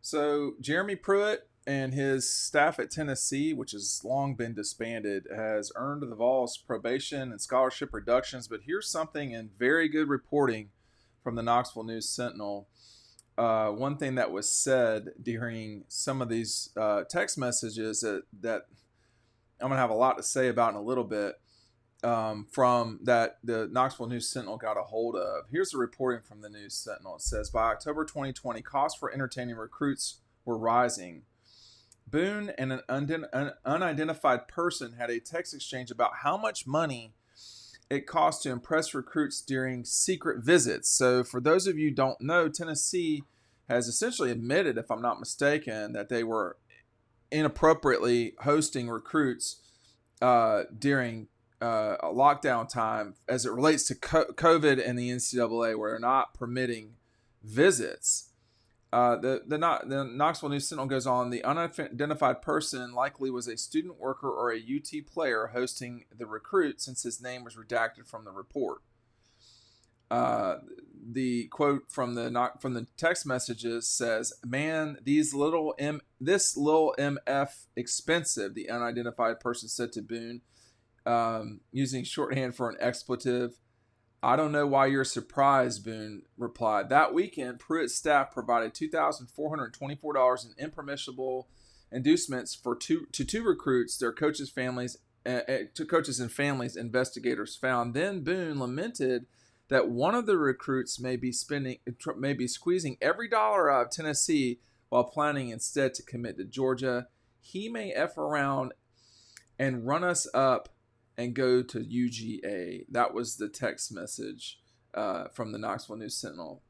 So Jeremy Pruitt and his staff at Tennessee, which has long been disbanded, has earned the Vols probation and scholarship reductions. But here's something in very good reporting from the Knoxville News Sentinel. One thing that was said during some of these text messages that I'm going to have a lot to say about in a little bit, from that the Knoxville News Sentinel got a hold of. Here's the reporting from the News Sentinel. It says, by October 2020, costs for entertaining recruits were rising. Boone and an unidentified person had a text exchange about how much money it costs to impress recruits during secret visits. So for those of you who don't know, Tennessee has essentially admitted, if I'm not mistaken, that they were inappropriately hosting recruits during a lockdown time as it relates to COVID and the NCAA, where they're not permitting visits. The Knoxville News Sentinel goes on, the unidentified person likely was a student worker or a UT player hosting the recruit, since his name was redacted from the report. The quote from the text messages says, "Man, this little MF expensive," the unidentified person said to Boone, using shorthand for an expletive. "I don't know why you're surprised," Boone replied. That weekend, Pruitt's staff provided $2,424 in impermissible inducements to two recruits, their coaches' families, to coaches and families, investigators found. Then Boone lamented that one of the recruits may be squeezing every dollar out of Tennessee while planning instead to commit to Georgia. He may F around and run us up and go to UGA. That was the text message from the Knoxville News Sentinel.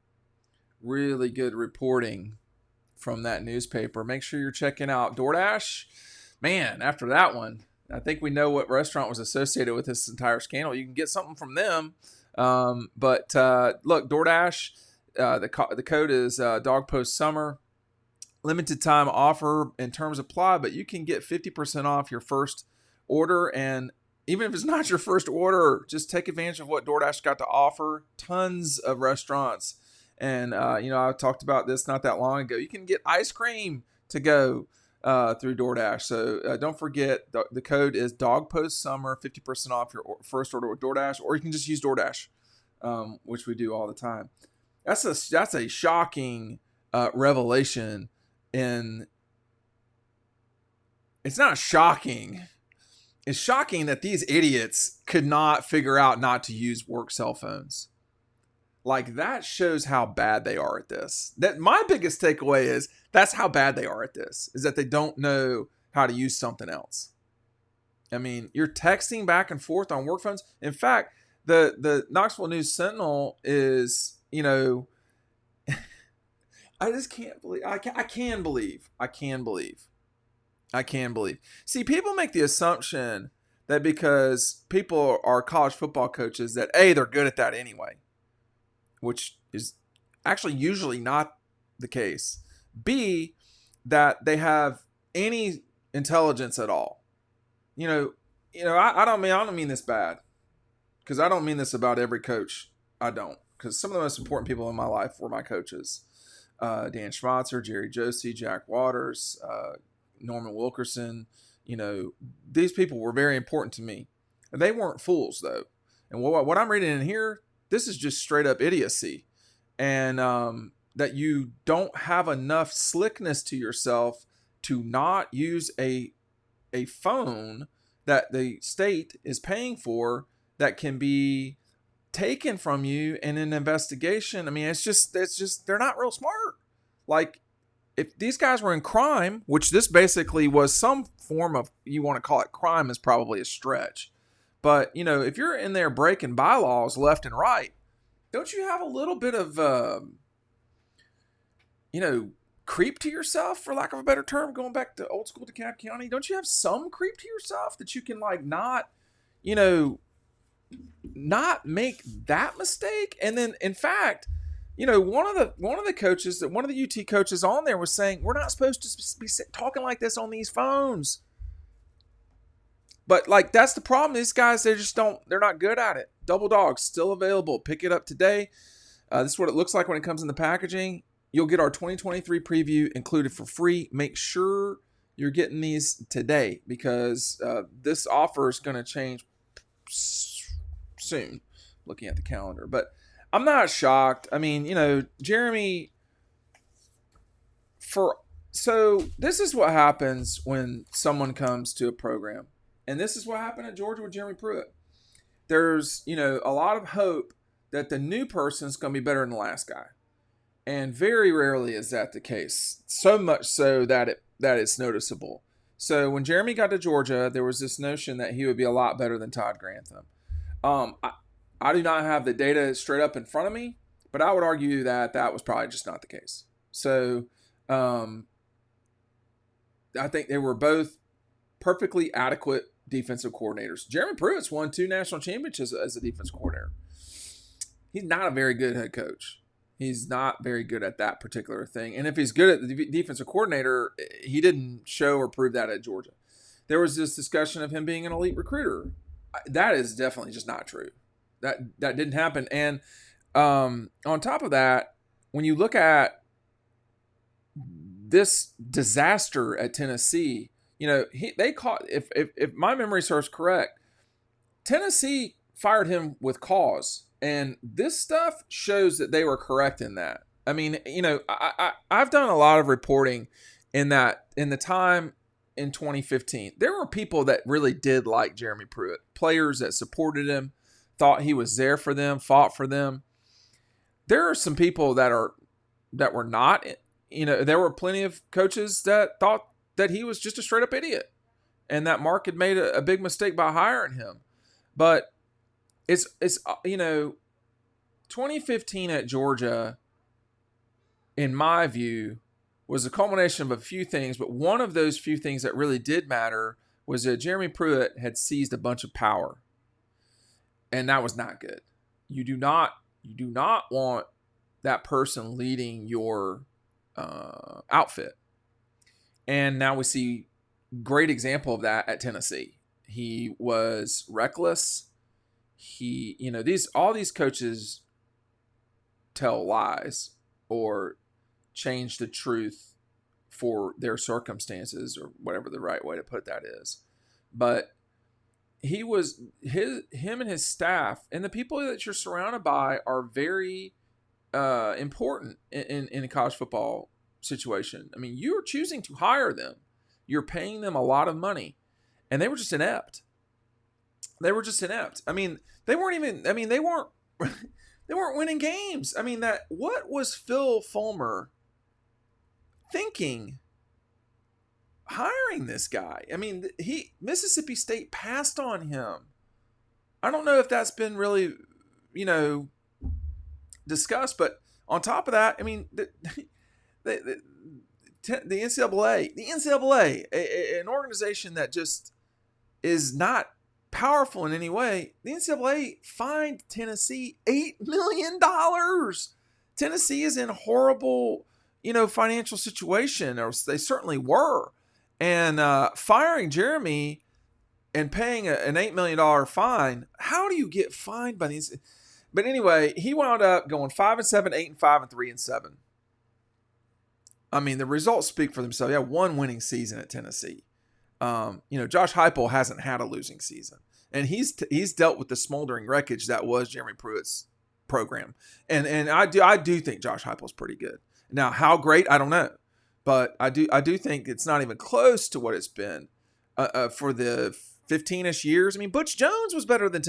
Really good reporting from that newspaper. Make sure you're checking out Doordash. Man, after that one, I think we know what restaurant was associated with this entire scandal. You can get something from them. But look, Doordash, the code is Dawg Post Summer. Limited time offer in terms apply, but you can get 50% off your first order. And even if it's not your first order, just take advantage of what DoorDash got to offer. Tons of restaurants. And, I talked about this not that long ago. You can get ice cream to go through DoorDash. So don't forget, the code is Dawg Post Summer, 50% off your first order with DoorDash. Or you can just use DoorDash, which we do all the time. That's a shocking revelation. And it's not shocking. It's shocking that these idiots could not figure out not to use work cell phones. Like, that shows how bad they are at this. That my biggest takeaway is that's how bad they are at this, is that they don't know how to use something else. I mean, you're texting back and forth on work phones. In fact, the Knoxville News Sentinel is, I just can't believe. I can believe. See, people make the assumption that because people are college football coaches that A, they're good at that anyway, which is actually usually not the case. B, that they have any intelligence at all. I don't mean this bad, because I don't mean this about every coach. I don't, because some of the most important people in my life were my coaches. Dan Schmatzer, Jerry Josie, Jack Waters, Norman Wilkerson. These people were very important to me. They weren't fools, though. And what I'm reading in here, this is just straight up idiocy. And that you don't have enough slickness to yourself to not use a phone that the state is paying for that can be taken from you in an investigation. I mean, it's just they're not real smart. Like, if these guys were in crime, which this basically was some form of, you want to call it crime is probably a stretch. But, if you're in there breaking bylaws left and right, don't you have a little bit of, creep to yourself, for lack of a better term, going back to old school DeKalb County? Don't you have some creep to yourself that you can, not make that mistake? And then, in fact, one of the coaches, one of the UT coaches on there was saying, we're not supposed to be talking like this on these phones. But that's the problem. These guys, they're not good at it. Double Dog still available. Pick it up today. This is what it looks like when it comes in the packaging. You'll get our 2023 preview included for free. Make sure you're getting these today because this offer is going to change soon, looking at the calendar. But I'm not shocked. I mean, Jeremy, so this is what happens when someone comes to a program. And this is what happened at Georgia with Jeremy Pruitt. There's, a lot of hope that the new person is going to be better than the last guy. And very rarely is that the case. So much so that it's noticeable. So when Jeremy got to Georgia, there was this notion that he would be a lot better than Todd Grantham. I do not have the data straight up in front of me, but I would argue that was probably just not the case. So I think they were both perfectly adequate defensive coordinators. Jeremy Pruitt's won 2 national championships as a defensive coordinator. He's not a very good head coach. He's not very good at that particular thing. And if he's good at the defensive coordinator, he didn't show or prove that at Georgia. There was this discussion of him being an elite recruiter. That is definitely just not true. That didn't happen. And on top of that, when you look at this disaster at Tennessee, they caught, if my memory serves correct, Tennessee fired him with cause. And this stuff shows that they were correct in that. I mean, I've done a lot of reporting in the time in 2015. There were people that really did like Jeremy Pruitt, players that supported him, thought he was there for them, fought for them. There are some people that were not, there were plenty of coaches that thought that he was just a straight up idiot and that Mark had made a big mistake by hiring him. But it's 2015 at Georgia, in my view, was a culmination of a few things, but one of those few things that really did matter was that Jeremy Pruitt had seized a bunch of power. And that was not good. You do not want that person leading your outfit. And now we see great example of that at Tennessee. He was reckless. All these coaches tell lies or change the truth for their circumstances or whatever the right way to put that is. But him and his staff and the people that you're surrounded by are very important in a college football situation. I mean, you're choosing to hire them. You're paying them a lot of money, and they were just inept. They weren't winning games. I mean, what was Phil Fulmer thinking hiring this guy? I mean, Mississippi State passed on him. I don't know if that's been really, discussed, but on top of that, I mean, the NCAA, an organization that just is not powerful in any way, the NCAA fined Tennessee $8 million. Tennessee is in a horrible, financial situation, or they certainly were. And firing Jeremy and paying an $8 million fine, how do you get fined by these? But anyway, he wound up going 5-7, 8-5, and 3-7. I mean, the results speak for themselves. He had one winning season at Tennessee. Josh Heupel hasn't had a losing season, and he's dealt with the smoldering wreckage that was Jeremy Pruitt's program. And I do think Josh Heupel's pretty good. Now, how great, I don't know, but I do think it's not even close to what it's been for the 15-ish years. I mean, Butch Jones was better than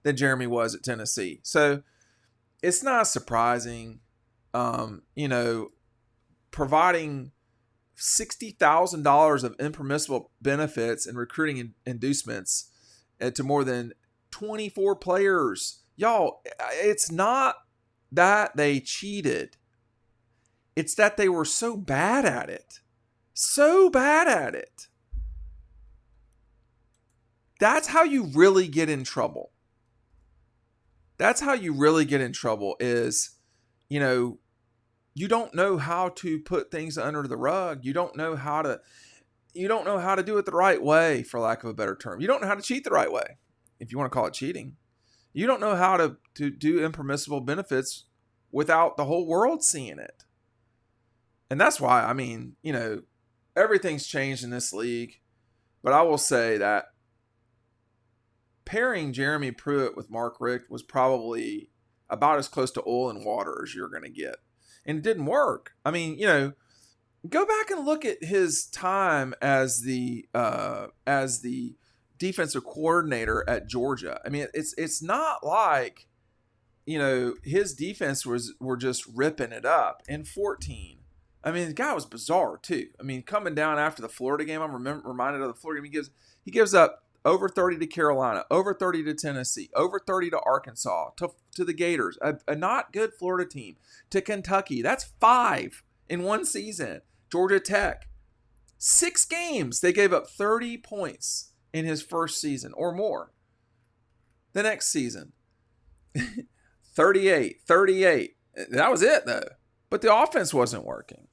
than Jeremy was at Tennessee, so it's not surprising. Providing $60,000 of impermissible benefits and recruiting inducements to more than 24 players. Y'all, it's not that they cheated. It's that they were so bad at it. So bad at it. That's how you really get in trouble. That's how you really get in trouble is, you don't know how to put things under the rug. You don't know how to do it the right way, for lack of a better term. You don't know how to cheat the right way, if you want to call it cheating. You don't know how to do impermissible benefits without the whole world seeing it. And that's why, I mean, everything's changed in this league. But I will say that pairing Jeremy Pruitt with Mark Richt was probably about as close to oil and water as you're going to get. And it didn't work. I mean, go back and look at his time as the defensive coordinator at Georgia. I mean, it's not like, his defense were just ripping it up in 14. I mean, the guy was bizarre too. I mean, coming down after the Florida game, I'm reminded of the Florida game. He gives up over 30 to Carolina, over 30 to Tennessee, over 30 to Arkansas, to the Gators, a not good Florida team, to Kentucky. That's 5 in one season. Georgia Tech, 6 games, they gave up 30 points in his first season or more. The next season, 38. That was it, though. But the offense wasn't working.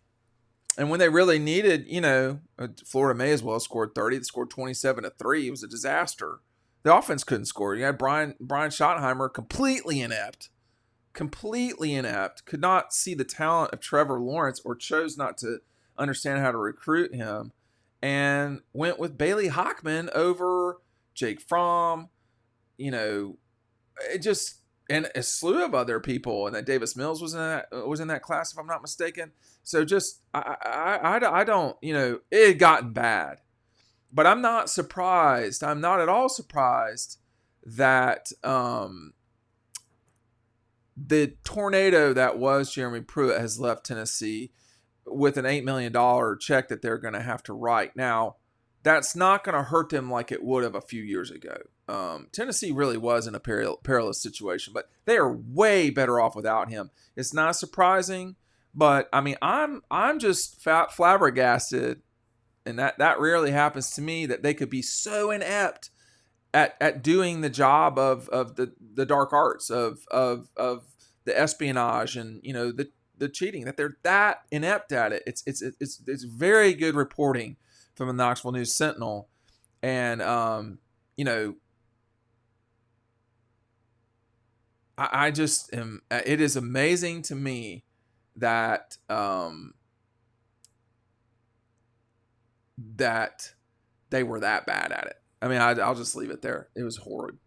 And when they really needed, Florida may as well have scored 30. They scored 27-3. It was a disaster. The offense couldn't score. You had Brian Schottenheimer completely inept, could not see the talent of Trevor Lawrence or chose not to understand how to recruit him, and went with Bailey Hockman over Jake Fromm, it just, and a slew of other people, and that Davis Mills was in that class, if I'm not mistaken. So just, I don't, it had gotten bad, but I'm not surprised. I'm not at all surprised that the tornado that was Jeremy Pruitt has left Tennessee with an $8 million check that they're going to have to write. Now, that's not going to hurt them like it would have a few years ago. Tennessee really was in a perilous situation, but they are way better off without him. It's not surprising, but I mean, I'm just flabbergasted, and that rarely happens to me, that they could be so inept at doing the job of the dark arts of the espionage and the cheating, that they're that inept at it. It's very good reporting from the Knoxville News Sentinel, and I just am. It is amazing to me that that they were that bad at it. I mean, I'll just leave it there. It was horrid.